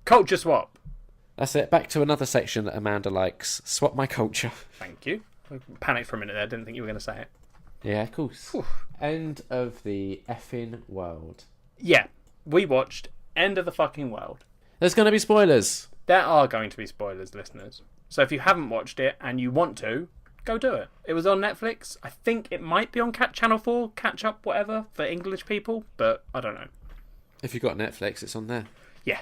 Culture swap. That's it. Back to another section that Amanda likes. Swap my culture. Thank you. I panicked for a minute there. Didn't think you were going to say it. Yeah, of course. Whew. End of the effing world. Yeah, we watched End of the fucking world. There's going to be spoilers. There are going to be spoilers, listeners. So if you haven't watched it and you want to, go do it. It was on Netflix. I think it might be on Channel 4, catch up, whatever, for English people, but I don't know. If you've got Netflix, it's on there. Yeah.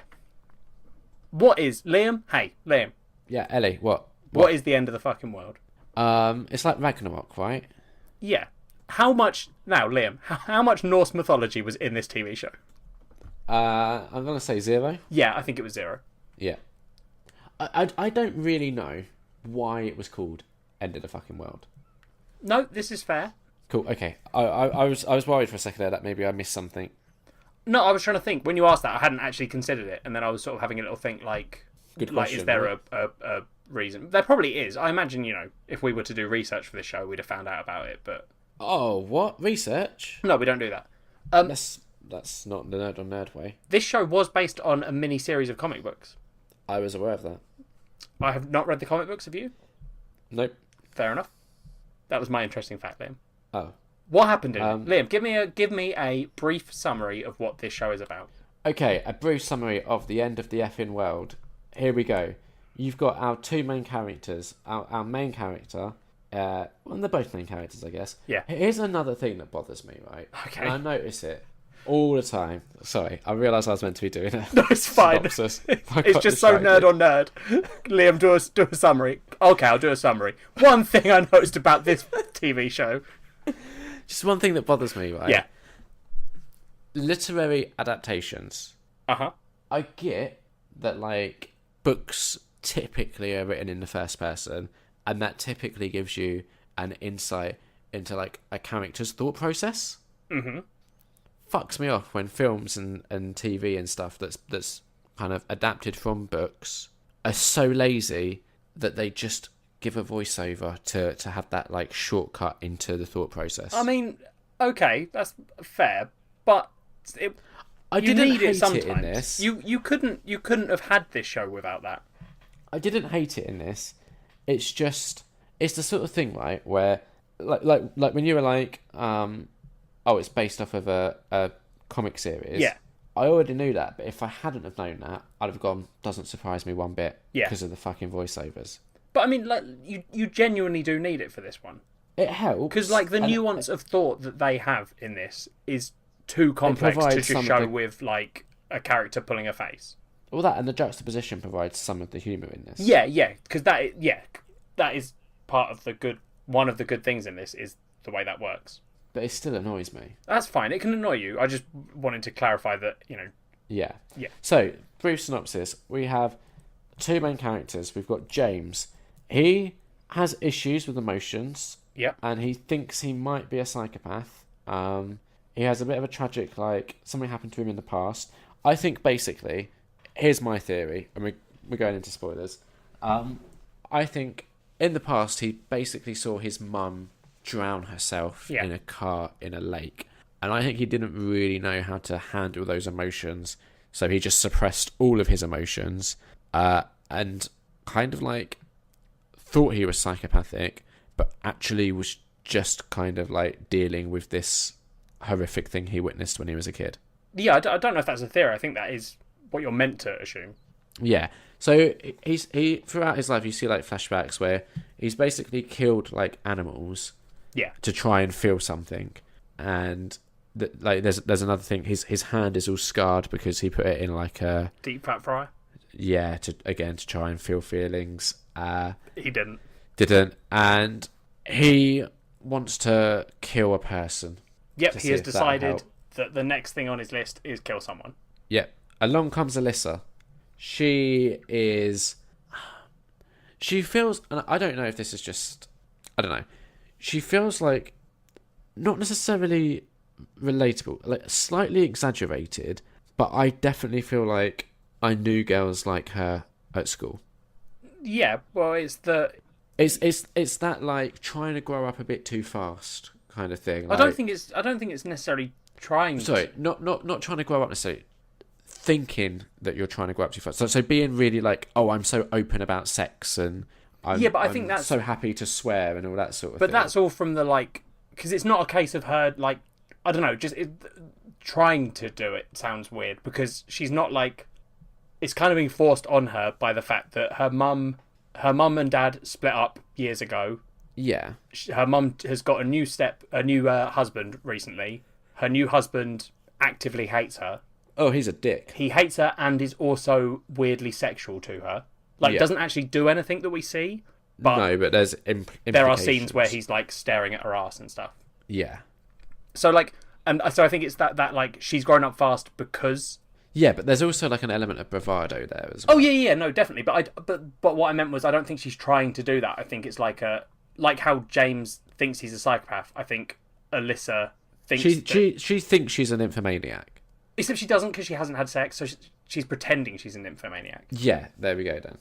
What is, Liam? Hey, Liam. Yeah, Ellie, what? What is the end of the fucking world? It's like Ragnarok, right? Yeah. How much, now Liam, how much Norse mythology was in this TV show? I'm going to say 0. Yeah, I think it was 0. Yeah. I don't really know why it was called End of the fucking world. No, this is fair. Cool, okay. I was worried for a second there that maybe I missed something. No, I was trying to think. When you asked that, I hadn't actually considered it, and then I was sort of having a little think, like, Good question, is there right? a reason? There probably is. I imagine, if we were to do research for this show, we'd have found out about it, but... Oh, what? Research? No, we don't do that. That's not the Nerd on Nerd way. This show was based on a mini-series of comic books. I was aware of that. I have not read the comic books, have you? Nope. Fair enough. That was my interesting fact, Liam. Oh. What happened in it? Liam, give me a brief summary of what this show is about. Okay, a brief summary of the end of the effing world. Here we go. You've got our two main characters. Our main character... well, they're both main characters, I guess. Yeah. Here's another thing that bothers me, right? Okay. And I notice it all the time. Sorry, I realised I was meant to be doing it. No, it's fine. It's just so nerd on nerd. Liam, do a summary. Okay, I'll do a summary. One thing I noticed about this TV show. Just one thing that bothers me, right? Yeah. Literary adaptations. Uh-huh. I get that, like, books typically are written in the first person, and that typically gives you an insight into, like, a character's thought process. Mm-hmm. Fucks me off when films and TV and stuff that's kind of adapted from books are so lazy that they just give a voiceover to have that, like, shortcut into the thought process. I mean, okay, that's fair, but I you didn't need hate it sometimes. it in this. You couldn't have had this show without that. I didn't hate it in this. It's just, it's the sort of thing, right, where like when you were like, oh, it's based off of a comic series. Yeah. I already knew that, but if I hadn't have known that, I'd have gone, doesn't surprise me one bit. Yeah. Because of the fucking voiceovers. But I mean, like, you genuinely do need it for this one. It helps. Because, like, the nuance of thought that they have in this is too complex to just show with, like, a character pulling a face. Well, that and the juxtaposition provides some of the humour in this. Yeah, because that is part of one of the good things in this is the way that works. But it still annoys me. That's fine. It can annoy you. I just wanted to clarify that, Yeah. Yeah. So, brief synopsis. We have two main characters. We've got James. He has issues with emotions. Yep. And he thinks he might be a psychopath. He has a bit of a tragic, like, something happened to him in the past. I think, basically, here's my theory, and we're going into spoilers. I think, in the past, he basically saw his mum drown herself in a car in a lake. And I think he didn't really know how to handle those emotions. So he just suppressed all of his emotions. And kind of, like, thought he was psychopathic, but actually was just kind of, like, dealing with this horrific thing he witnessed when he was a kid. Yeah, I don't know if that's a theory. I think that is what you're meant to assume. Yeah. So he throughout his life, you see, like, flashbacks where he's basically killed, like, animals to try and feel something. And like there's another thing. His hand is all scarred because he put it in, like, a deep fat fryer. Yeah, to try and feel feelings. He didn't, and he wants to kill a person. Yep, he has decided that the next thing on his list is kill someone. Yep. Along comes Alyssa. She feels, and I don't know if this is just, I don't know. She feels like not necessarily relatable, like slightly exaggerated, but I definitely feel like I knew girls like her at school. Yeah, well, it's that, like, trying to grow up a bit too fast kind of thing. Like, I don't think it's necessarily trying. Sorry, not trying to grow up necessarily. thinking that you're trying to go up too far. So being really like, oh, I'm so open about sex and I think that's so happy to swear and all that sort of but thing. But that's all from the, like, because it's not a case of her, like, I don't know, trying to do it sounds weird, because she's not, like, it's kind of being forced on her by the fact that her mum and dad split up years ago. Yeah. Her mum has got a new husband recently. Her new husband actively hates her. Oh, he's a dick. He hates her and is also weirdly sexual to her. Like, doesn't actually do anything that we see. But no, but there's there are scenes where he's, like, staring at her ass and stuff. Yeah. So, like, and so I think it's that like, she's grown up fast because... Yeah, but there's also, like, an element of bravado there as well. Oh, yeah, no, definitely. But what I meant was, I don't think she's trying to do that. I think it's like how James thinks he's a psychopath. I think Alyssa thinks she thinks she's an nymphomaniac. Except she doesn't, because she hasn't had sex, so she's pretending she's a nymphomaniac. Yeah, there we go then.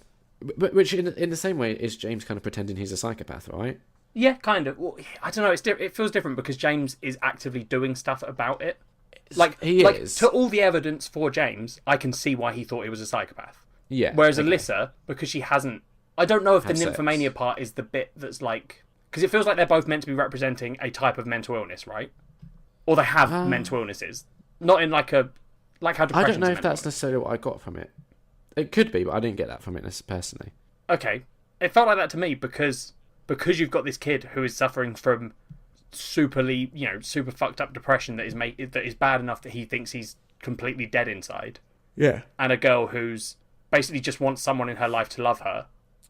But which, in the same way, is James kind of pretending he's a psychopath, right? Yeah, kind of. Well, I don't know. It feels different because James is actively doing stuff about it. Like, to all the evidence for James, I can see why he thought he was a psychopath. Yeah. Whereas Alyssa, because she hasn't... I don't know if the nymphomania part is the bit that's like... Because it feels like they're both meant to be representing a type of mental illness, right? Or they have mental illnesses. Not in like how depression. I don't know if that's necessarily what I got from it. It could be, but I didn't get that from it personally. Okay. It felt like that to me because you've got this kid who is suffering from super fucked up depression that is bad enough that he thinks he's completely dead inside. Yeah. And a girl who's basically just wants someone in her life to love her.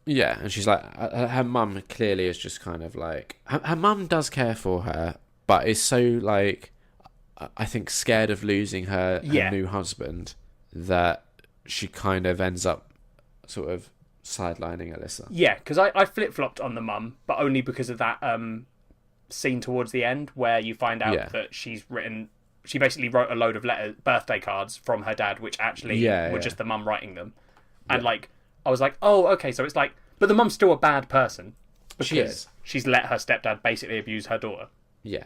Yeah, and she's like, her mum clearly is just kind of like, her mum does care for her, but is so, like, I think scared of losing her new husband that she kind of ends up sort of sidelining Alyssa. Yeah, because I flip-flopped on the mum, but only because of that scene towards the end where you find out that she basically wrote a load of birthday cards from her dad, which actually were just the mum writing them. And, like, I was like, oh, okay, so it's like... But the mum's still a bad person. Because she's let her stepdad basically abuse her daughter. Yeah.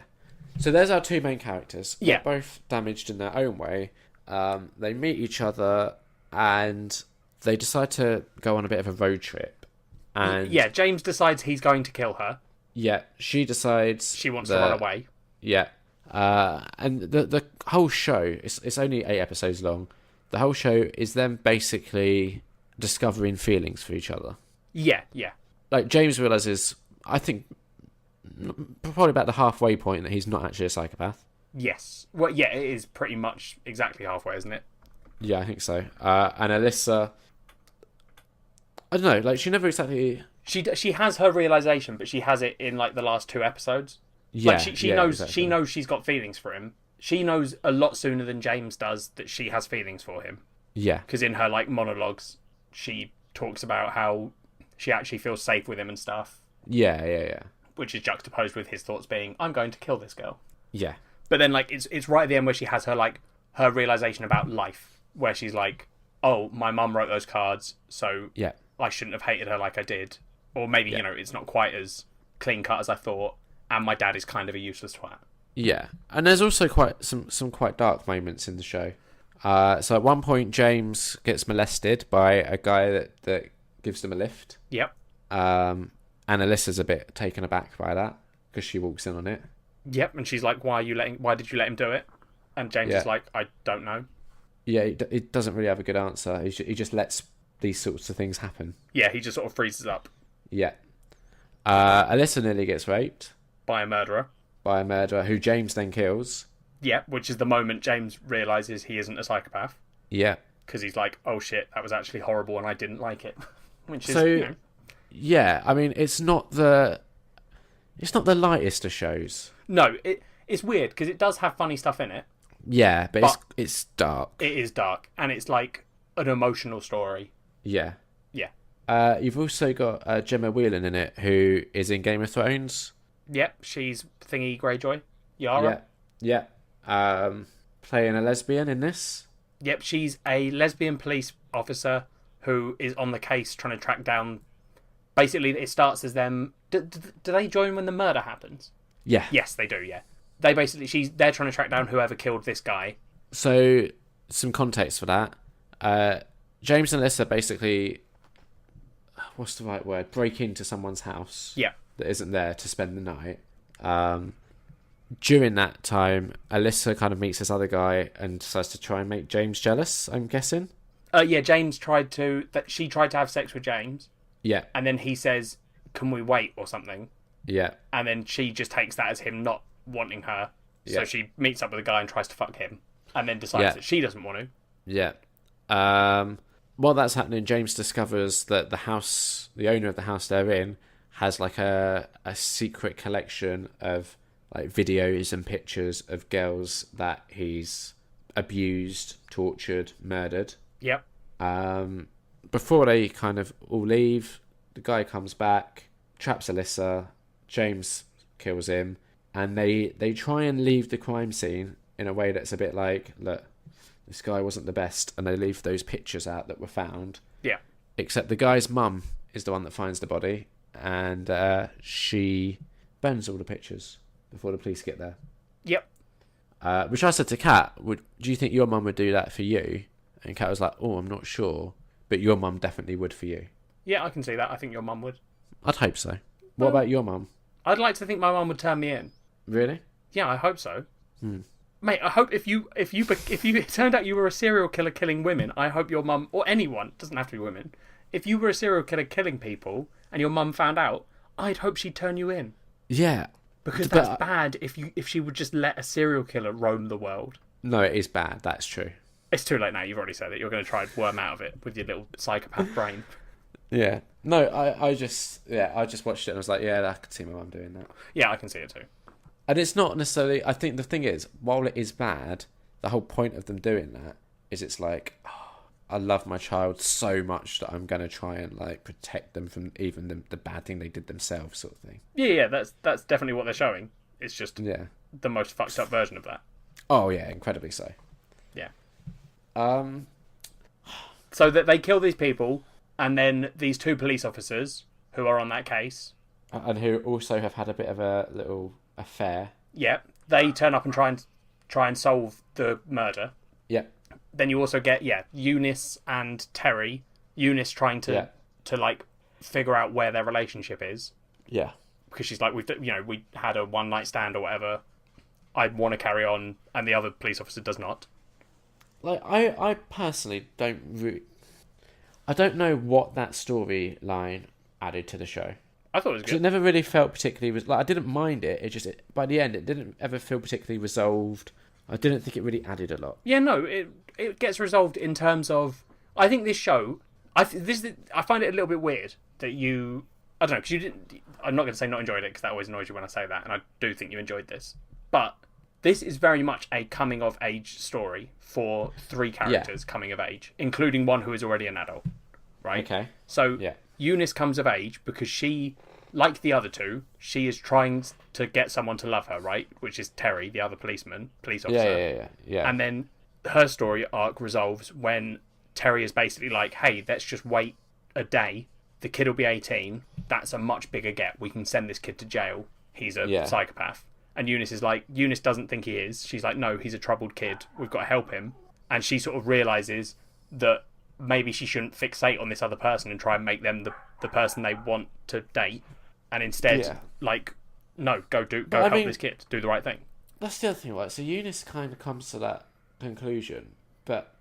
So there's our two main characters. Yeah. They're both damaged in their own way. They meet each other and they decide to go on a bit of a road trip. And yeah, James decides he's going to kill her. Yeah, she decides... She wants to run away. Yeah. And the whole show, it's only 8 episodes long. The whole show is them basically discovering feelings for each other. Yeah. Like, James realises, I think, probably about the halfway point that he's not actually a psychopath. Yes. Well, yeah, it is pretty much exactly halfway, isn't it? Yeah, I think so. And Alyssa, I don't know, like, she never exactly... She has her realisation, but she has it in, like, the last 2 episodes. Yeah, like, she knows exactly. She knows she's got feelings for him. She knows a lot sooner than James does that she has feelings for him. Yeah. Because in her, like, monologues, she talks about how she actually feels safe with him and stuff. Yeah. Which is juxtaposed with his thoughts being, I'm going to kill this girl. Yeah. But then, like, it's right at the end where she has her, like, her realisation about life. Where she's like, oh, my mum wrote those cards, so I shouldn't have hated her like I did. Or maybe, you know, it's not quite as clean cut as I thought. And my dad is kind of a useless twat. Yeah. And there's also quite some quite dark moments in the show. So at one point, James gets molested by a guy that gives them a lift. Yep. And Alyssa's a bit taken aback by that because she walks in on it. Yep. And she's like, why did you let him do it? And James is like, I don't know. Yeah, he doesn't really have a good answer. He just lets these sorts of things happen. Yeah, he just sort of freezes up. Yeah. Alyssa nearly gets raped. By a murderer. Who James then kills. Yeah, which is the moment James realises he isn't a psychopath. Yeah. Because he's like, oh shit, that was actually horrible and I didn't like it. Which is, so, yeah, I mean, it's not the lightest of shows. No, it's weird because it does have funny stuff in it. Yeah, but it's dark. It is dark, and it's like an emotional story. Yeah. Yeah. You've also got Gemma Whelan in it, who is in Game of Thrones. Yep, she's Thingy Greyjoy. Yara. Yeah. Playing a lesbian in this. Yep, she's a lesbian police officer who is on the case trying to track down... Basically, it starts as them... Do they join when the murder happens? Yeah. Yes, they do, yeah. They're trying to track down whoever killed this guy. So some context for that. James and Alyssa basically, what's the right word? Break into someone's house. Yeah. That isn't there to spend the night. During that time, Alyssa kind of meets this other guy and decides to try and make James jealous, I'm guessing. Yeah, she tried to have sex with James. Yeah. And then he says, "Can we wait?" or something. Yeah. And then she just takes that as him not wanting her. So she meets up with a guy and tries to fuck him. And then decides that she doesn't want to. Yeah. While that's happening, James discovers that the owner of the house they're in, has like a secret collection of like videos and pictures of girls that he's abused, tortured, murdered. Yep. Before they kind of all leave, the guy comes back, traps Alyssa, James kills him, and they try and leave the crime scene in a way that's a bit like, look, this guy wasn't the best, and they leave those pictures out that were found. Yeah. Except the guy's mum is the one that finds the body, and she burns all the pictures before the police get there. Yep. Which I said to Kat, do you think your mum would do that for you? And Kat was like, oh, I'm not sure, but your mum definitely would for you. Yeah, I can see that. I think your mum would. I'd hope so. What about your mum? I'd like to think my mum would turn me in. Really? Yeah, I hope so. Mate, I hope if it turned out you were a serial killer killing women, I hope your mum, or anyone, doesn't have to be women, if you were a serial killer killing people and your mum found out, I'd hope she'd turn you in. Yeah. Because that's bad if she would just let a serial killer roam the world. No, it is bad. That's true. It's too late now. You've already said it. You're going to try and worm out of it with your little psychopath brain. Yeah. No, I just watched it and I was like, yeah, I could see my mum doing that. Yeah, I can see it too. And it's not necessarily... I think the thing is, while it is bad, the whole point of them doing that is it's like, oh, I love my child so much that I'm going to try and like protect them from even the bad thing they did themselves, sort of thing. Yeah, that's definitely what they're showing. It's just the most fucked up version of that. Oh yeah, incredibly so. Yeah. So that they kill these people, and then these two police officers who are on that case, and who also have had a bit of a little affair. Yeah, they turn up and try and solve the murder. Yeah. Then you also get Eunice and Terry. Eunice trying to like figure out where their relationship is. Yeah. Because she's like, we had a one night stand or whatever. I want to carry on, and the other police officer does not. Like I personally I don't know what that storyline added to the show. I thought it was good. It never really felt particularly... I didn't mind it. By the end, it didn't ever feel particularly resolved. I didn't think it really added a lot. Yeah, no, it gets resolved in terms of... I think this show... I find it a little bit weird that you... I don't know, because you didn't... I'm not going to say not enjoyed it, because that always annoys you when I say that, and I do think you enjoyed this. But this is very much a coming-of-age story for three characters coming of age, including one who is already an adult, right? Okay. So... Yeah. Eunice comes of age because she, like the other two, she is trying to get someone to love her, right? Which is Terry, the other police officer. Yeah. And then her story arc resolves when Terry is basically like, hey, let's just wait a day. The kid will be 18. That's a much bigger get. We can send this kid to jail. He's a psychopath. And Eunice is like, Eunice doesn't think he is. She's like, no, he's a troubled kid. We've got to help him. And she sort of realises that maybe she shouldn't fixate on this other person and try and make them the person they want to date, and instead, no, go help this kid, do the right thing. That's the other thing, right? So Eunice kind of comes to that conclusion, but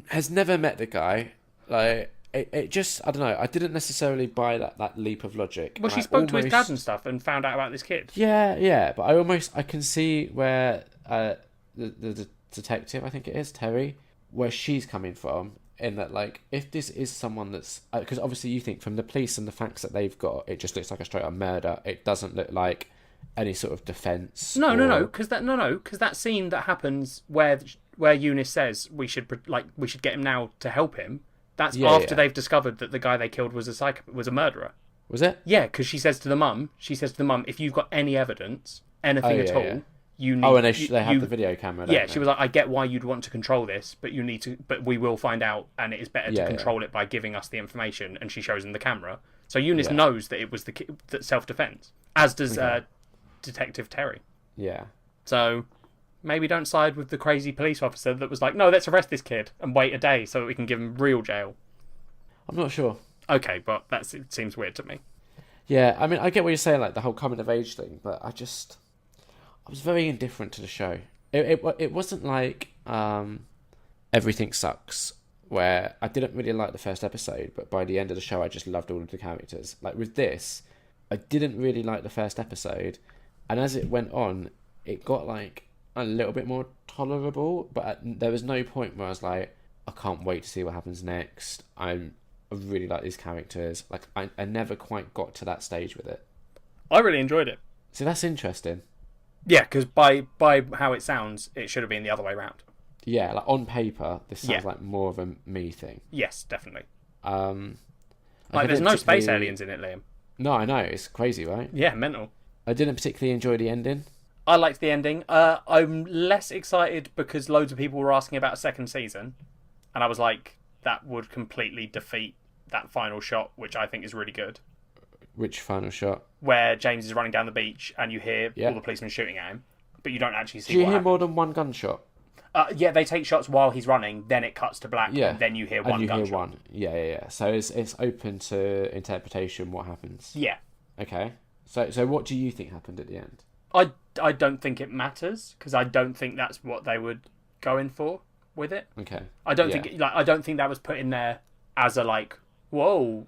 has never met the guy. Like it just, I don't know. I didn't necessarily buy that leap of logic. Well, she spoke to his dad and stuff and found out about this kid. Yeah, but I can see where the detective, I think it is Terry, where she's coming from. In that, like, if this is someone that's... Because obviously you think from the police and the facts that they've got, it just looks like a straight-up murder. It doesn't look like any sort of defence. No, because that scene that happens where Eunice says we should get him now to help him, that's after they've discovered that the guy they killed was a murderer. Was it? Yeah, because she says to the mum, if you've got any evidence, anything at all... Yeah. You need, they have the video camera. Yeah, she was like, I get why you'd want to control this, but we will find out, and it is better to control it by giving us the information. And she shows them the camera, so Eunice knows that it was that self-defense, as does Detective Terry. Yeah. So, maybe don't side with the crazy police officer that was like, no, let's arrest this kid and wait a day so that we can give him real jail. I'm not sure. Okay, but it seems weird to me. Yeah, I mean, I get what you're saying, like the whole coming of age thing, but I was very indifferent to the show. It wasn't like Everything Sucks, where I didn't really like the first episode, but by the end of the show, I just loved all of the characters. Like with this, I didn't really like the first episode, and as it went on, it got like a little bit more tolerable, but there was no point where I was like, I can't wait to see what happens next. I really like these characters. Like I never quite got to that stage with it. I really enjoyed it. So that's interesting. Yeah, because by how it sounds, it should have been the other way around. Yeah, like on paper, this sounds like more of a me thing. Yes, definitely. Like there's no space aliens in it, Liam. No, I know. It's crazy, right? Yeah, mental. I didn't particularly enjoy the ending. I liked the ending. I'm less excited because loads of people were asking about a second season. And I was like, that would completely defeat that final shot, which I think is really good. Which final shot? Where James is running down the beach and you hear all the policemen shooting at him, but you don't actually see Do you what hear happens. more than one gunshot? Yeah, they take shots while he's running, then it cuts to black, and then you hear one gunshot. Yeah. So it's open to interpretation what happens. Yeah. Okay. So what do you think happened at the end? I don't think it matters, because I don't think that's what they were going for with it. Okay. I don't think I don't think that was put in there as a like, whoa.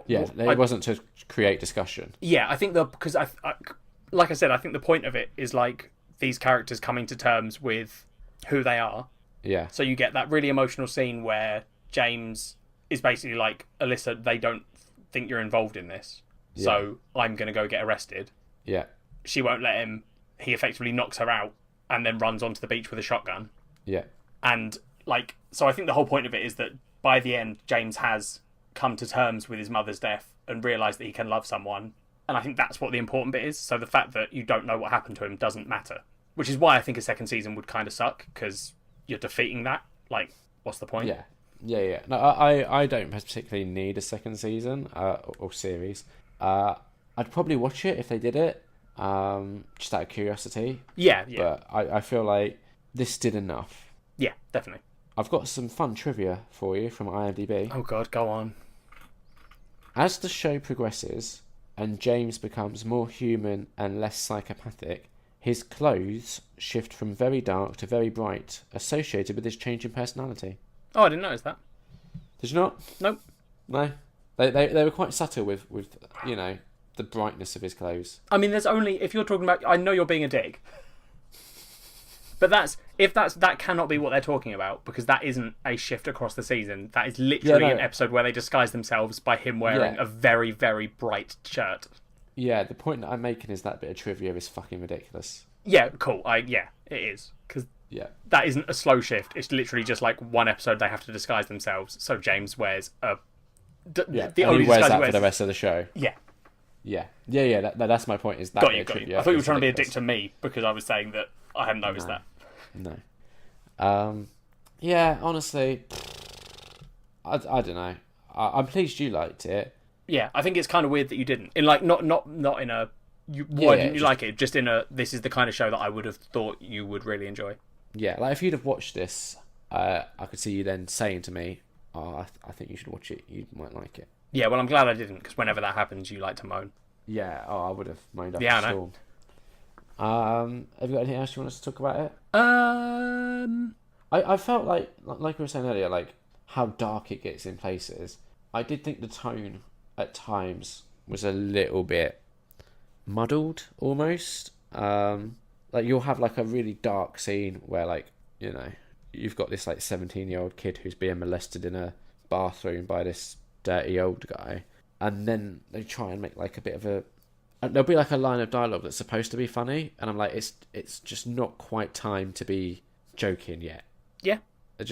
It wasn't to create discussion. Yeah, I think because I like I said, I think the point of it is like these characters coming to terms with who they are. Yeah. So you get that really emotional scene where James is basically like, Alyssa, they don't think you're involved in this, so I'm going to go get arrested. Yeah. She won't let him. He effectively knocks her out and then runs onto the beach with a shotgun. Yeah. And like, so I think the whole point of it is that by the end, James has come to terms with his mother's death and realised that he can love someone. And I think that's what the important bit is. So the fact that you don't know what happened to him doesn't matter. Which is why I think a second season would kind of suck, because you're defeating that. Like, what's the point? Yeah. No, I don't particularly need a second season or series. I'd probably watch it if they did it, just out of curiosity. Yeah. But I feel like this did enough. Yeah, definitely. I've got some fun trivia for you from IMDb. Oh God, go on. As the show progresses and James becomes more human and less psychopathic, his clothes shift from very dark to very bright, associated with his change in personality. Oh, I didn't notice that. Did you not? Nope. No. They were quite subtle with the brightness of his clothes. I mean, there's only, if you're talking about, I know you're being a dick, but that cannot be what they're talking about, because that isn't a shift across the season. That is literally an episode where they disguise themselves by him wearing a very, very bright shirt. Yeah, the point that I'm making is that bit of trivia is fucking ridiculous. Yeah, cool. It is. Because that isn't a slow shift. It's literally just like one episode they have to disguise themselves. So James wears a... the only wears that for the rest of the show. Yeah. That's my point. Is that got you. I thought you were trying to be a dick to me because I was saying that I hadn't noticed that. No. Yeah, honestly, I don't know. I'm pleased you liked it. Yeah, I think it's kind of weird that you didn't. In like not in a why didn't you like it? Just in a this is the kind of show that I would have thought you would really enjoy. Yeah, like if you'd have watched this, I could see you then saying to me, "Oh, I think you should watch it. You might like it." Yeah, well, I'm glad I didn't, because whenever that happens, you like to moan. Yeah, I would have moaned up. Yeah, I know. Have you got anything else you want us to talk about it? I felt like we were saying earlier, like how dark it gets in places. I did think the tone at times was a little bit muddled, almost. Like you'll have like a really dark scene where like, you've got this like 17-year-old kid who's being molested in a bathroom by this dirty old guy, and then they try and make like a bit of a... There'll be like a line of dialogue that's supposed to be funny, and I'm like, it's just not quite time to be joking yet. Yeah. Like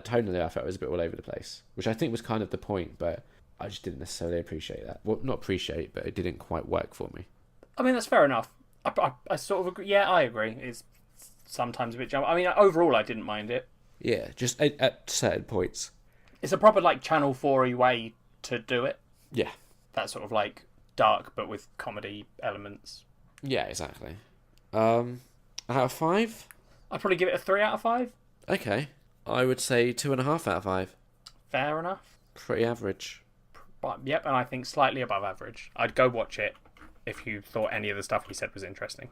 tonally I felt it was a bit all over the place, which I think was kind of the point, but I just didn't necessarily appreciate that. Well, not appreciate, but it didn't quite work for me. I mean, that's fair enough. I sort of agree. Yeah, I agree. It's sometimes a bit jump. I mean, overall, I didn't mind it. Yeah, just at certain points. It's a proper like Channel 4-y way to do it. Yeah. That sort of like dark, but with comedy elements. Yeah, exactly. Out of 5? I'd probably give it a 3 out of 5. Okay. I would say 2.5 out of 5. Fair enough. Pretty average. But, yep, and I think slightly above average. I'd go watch it if you thought any of the stuff we said was interesting.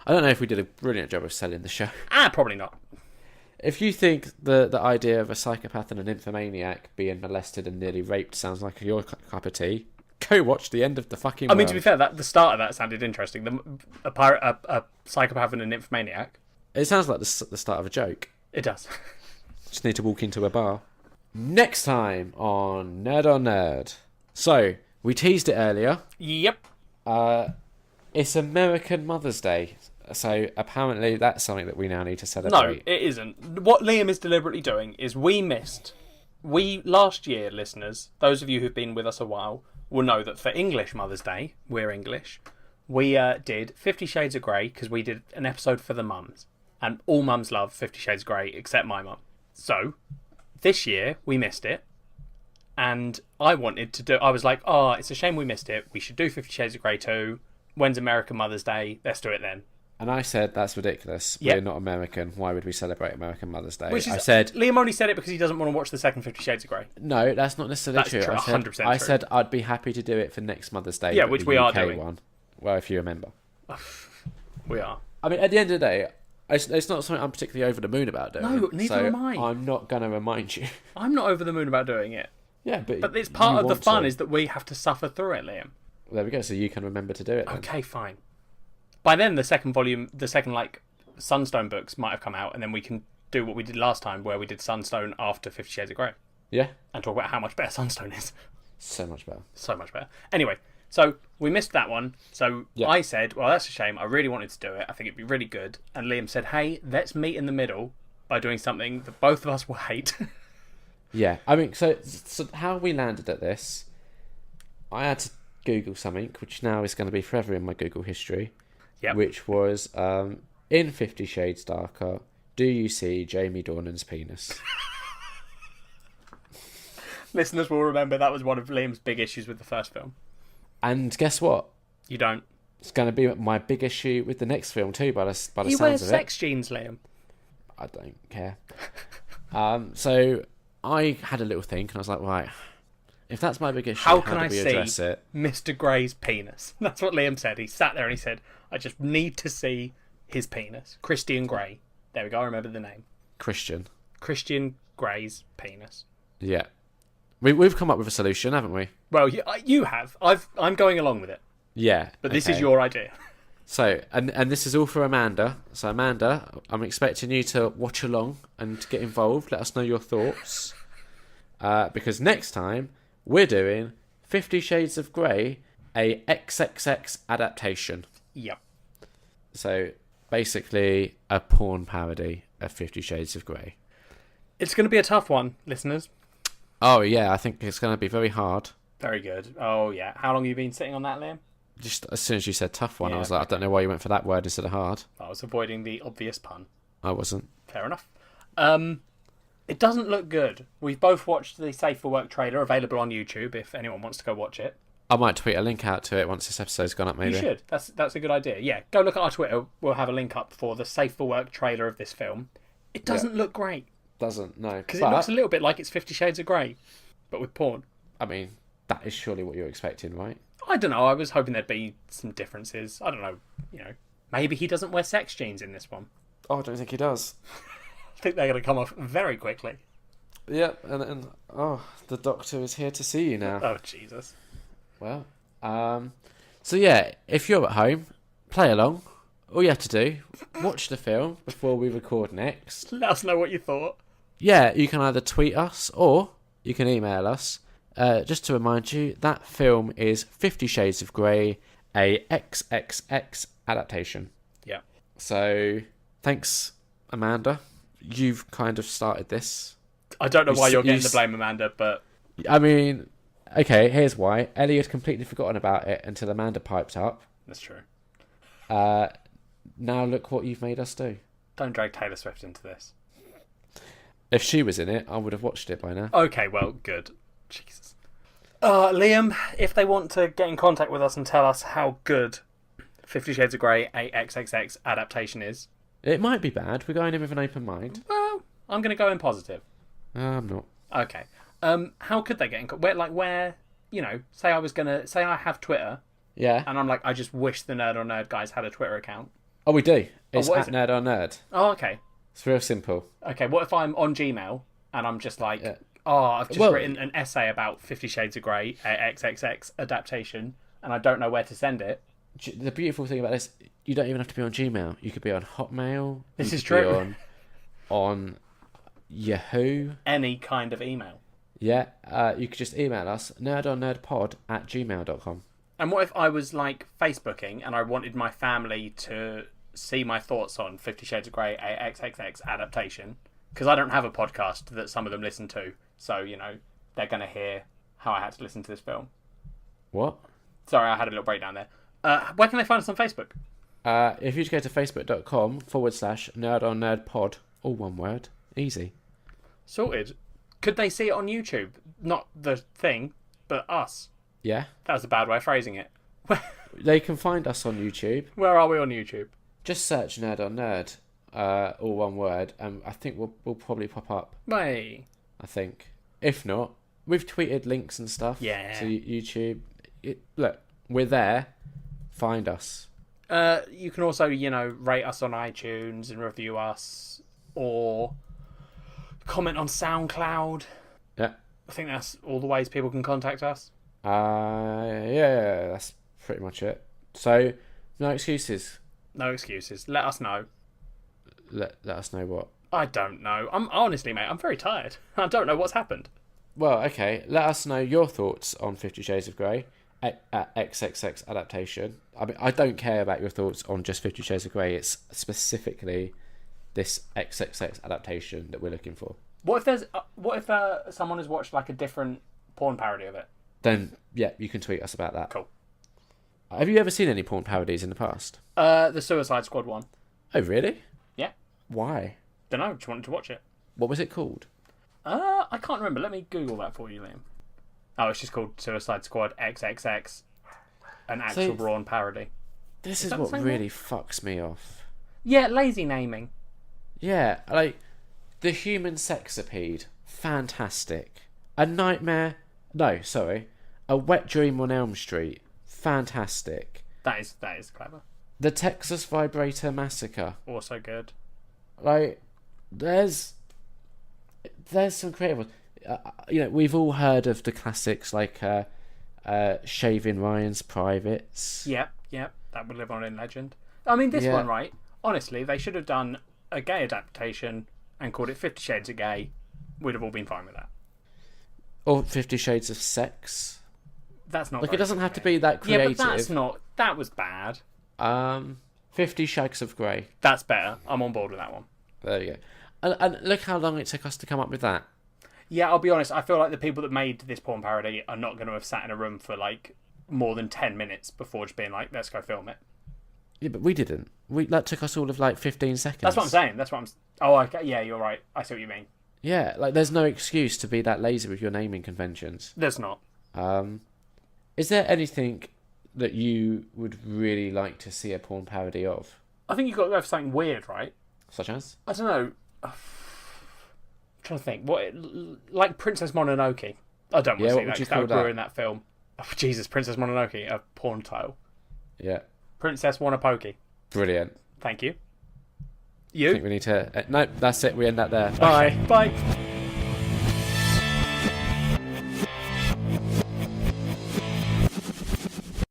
I don't know if we did a brilliant job of selling the show. Probably not. If you think the idea of a psychopath and a nymphomaniac being molested and nearly raped sounds like your cup of tea, go watch the end of the fucking world. I mean, to be fair, the start of that sounded interesting. A psychopath and a nymphomaniac. It sounds like the start of a joke. It does. Just need to walk into a bar. Next time on Nerd on Nerd. So, we teased it earlier. Yep. It's American Mother's Day. So, apparently that's something that we now need to celebrate. No, it isn't. What Liam is deliberately doing is last year, listeners, those of you who've been with us a while, will know that for English Mother's Day, we're English, we did 50 Shades of Grey because we did an episode for the mums. And all mums love 50 Shades of Grey except my mum. So, this year, we missed it. And I was like, it's a shame we missed it. We should do 50 Shades of Grey too. When's American Mother's Day? Let's do it then. And I said, that's ridiculous. Yep. We're not American. Why would we celebrate American Mother's Day? Liam only said it because he doesn't want to watch the second 50 Shades of Grey. No, that's not necessarily true. 100% true. I said I'd be happy to do it for next Mother's Day. Yeah, which we are doing. One. Well, if you remember. We are. I mean, at the end of the day, it's not something I'm particularly over the moon about doing. No, neither am I. I'm not going to remind you. I'm not over the moon about doing it. Yeah, but it's part of the fun is that we have to suffer through it, Liam. Well, there we go. So you can remember to do it then. Okay, fine. By then, the second Sunstone books might have come out, and then we can do what we did last time, where we did Sunstone after 50 Shades of Grey. Yeah. And talk about how much better Sunstone is. So much better. So much better. Anyway, so we missed that one. So yeah. I said, well, that's a shame. I really wanted to do it. I think it'd be really good. And Liam said, hey, let's meet in the middle by doing something that both of us will hate. Yeah. I mean, so how we landed at this, I had to Google something, which now is going to be forever in my Google history. Yep. Which was, in 50 Shades Darker, do you see Jamie Dornan's penis? Listeners will remember that was one of Liam's big issues with the first film. And guess what? You don't. It's going to be my big issue with the next film too, by the sounds of it. He wears sex jeans, Liam. I don't care. So I had a little think, and I was like, right, if that's my big issue, how do we address it? Mr. Grey's penis? That's what Liam said. He sat there and he said, I just need to see his penis. Christian Grey. There we go, I remember the name. Christian Grey's penis. Yeah. We've come up with a solution, haven't we? Well, you have. I'm going along with it. Yeah. But this is your idea. So, and this is all for Amanda. So, Amanda, I'm expecting you to watch along and get involved. Let us know your thoughts. Because next time, we're doing 50 Shades of Grey, a XXX adaptation. Yep. So, basically, a porn parody of 50 Shades of Grey. It's going to be a tough one, listeners. Oh, yeah, I think it's going to be very hard. Very good. Oh, yeah. How long have you been sitting on that, Liam? Just as soon as you said tough one, I was like, I don't know why you went for that word instead of hard. I was avoiding the obvious pun. I wasn't. Fair enough. It doesn't look good. We've both watched the Safe for Work trailer, available on YouTube if anyone wants to go watch it. I might tweet a link out to it once this episode's gone up, maybe. You should. That's a good idea. Yeah, go look at our Twitter. We'll have a link up for the Safe for Work trailer of this film. It doesn't look great. Doesn't, no. Because it looks a little bit like it's 50 Shades of Grey, but with porn. I mean, that is surely what you're expecting, right? I don't know. I was hoping there'd be some differences. I don't know. Maybe he doesn't wear sex jeans in this one. Oh, I don't think he does. I think they're going to come off very quickly. Yep, and the doctor is here to see you now. Oh, Jesus. Well, so yeah, if you're at home, play along. All you have to do, watch the film before we record next. Let us know what you thought. Yeah, you can either tweet us or you can email us. Just to remind you, that film is 50 Shades of Grey, a XXX adaptation. Yeah. So, thanks, Amanda. You've kind of started this. I don't know why you're getting the blame, Amanda, but... I mean, okay, here's why. Ellie had completely forgotten about it until Amanda piped up. That's true. Now look what you've made us do. Don't drag Taylor Swift into this. If she was in it, I would have watched it by now. Okay, well, good. Jesus. Liam, if they want to get in contact with us and tell us how good 50 Shades of Grey, a XXX adaptation is, It might be bad. We're going in with an open mind. Well, I'm going to go in positive. I'm not. Okay. How could they get in contact? Where, say I have Twitter. Yeah. And I'm like, I just wish the Nerd on Nerd guys had a Twitter account. Oh, we do. It's at Nerd on Nerd. Oh, okay. It's real simple. Okay, what if I'm on Gmail and I'm just like, I've just written an essay about 50 Shades of Grey, XXX Adaptation, and I don't know where to send it. The beautiful thing about this, you don't even have to be on Gmail. You could be on Hotmail. This is true. On Yahoo. Any kind of email. Yeah, you could just email us, nerdonnerdpod@gmail.com. And what if I was like Facebooking and I wanted my family to see my thoughts on 50 Shades of Grey, XXX Adaptation? Because I don't have a podcast that some of them listen to. So, they're going to hear how I had to listen to this film. What? Sorry, I had a little breakdown there. Where can they find us on Facebook? If you just go to facebook.com/nerdonnerdpod, all one word. Easy. Sorted. Could they see it on YouTube? Not the thing, but us. Yeah. That was a bad way of phrasing it. They can find us on YouTube. Where are we on YouTube? Just search Nerd on Nerd, all one word, and I think we'll probably pop up. Hey. I think. If not, we've tweeted links and stuff. Yeah. To YouTube. Look, we're there. Find us. You can also, rate us on iTunes and review us, or comment on SoundCloud. Yeah. I think that's all the ways people can contact us. Yeah, that's pretty much it. So, no excuses. No excuses. Let us know. Let us know what? I don't know. Honestly, mate, I'm very tired. I don't know what's happened. Well, okay. Let us know your thoughts on 50 Shades of Grey at XXX Adaptation. I mean, I don't care about your thoughts on just 50 Shades of Grey. It's specifically this XXX Adaptation that we're looking for. What if someone has watched like a different porn parody of it? Then, yeah, you can tweet us about that. Cool. Have you ever seen any porn parodies in the past? The Suicide Squad one. Oh, really? Yeah. Why? Don't know. Just wanted to watch it. What was it called? I can't remember. Let me Google that for you, Liam. Oh, it's just called Suicide Squad XXX, an actual Braun parody. This is what really fucks me off. Yeah, lazy naming. Yeah, like the human sexapede, fantastic. A nightmare. No, sorry, a wet dream on Elm Street, fantastic. That is clever. The Texas Vibrator Massacre, also good. Like, there's some creative ones. We've all heard of the classics like Shaving Ryan's Privates. Yep, that would live on in legend. I mean, this one, right? Honestly, they should have done a gay adaptation and called it 50 Shades of Gay. We'd have all been fine with that. Or 50 Shades of Sex. That's not. Like, it doesn't have to be that creative. Yeah, but that's not. That was bad. 50 Shades of Grey. That's better. I'm on board with that one. There you go. And look how long it took us to come up with that. Yeah, I'll be honest. I feel like the people that made this porn parody are not going to have sat in a room for like more than 10 minutes before just being like, let's go film it. Yeah, but we didn't. That took us all of like 15 seconds. That's what I'm saying. Oh, okay. Yeah, you're right. I see what you mean. Yeah, like there's no excuse to be that lazy with your naming conventions. There's not. Is there anything that you would really like to see a porn parody of? I think you've got to go for something weird, right? Such as? I don't know. I'm trying to think. Like Princess Mononoke. I don't want to see that because that would ruin that film. Oh, Jesus, Princess Mononoke, a porn title. Yeah. Princess Wanapoke. Brilliant. Thank you. You? I think we need to... no, that's it. We end that there. Bye. Okay. Bye.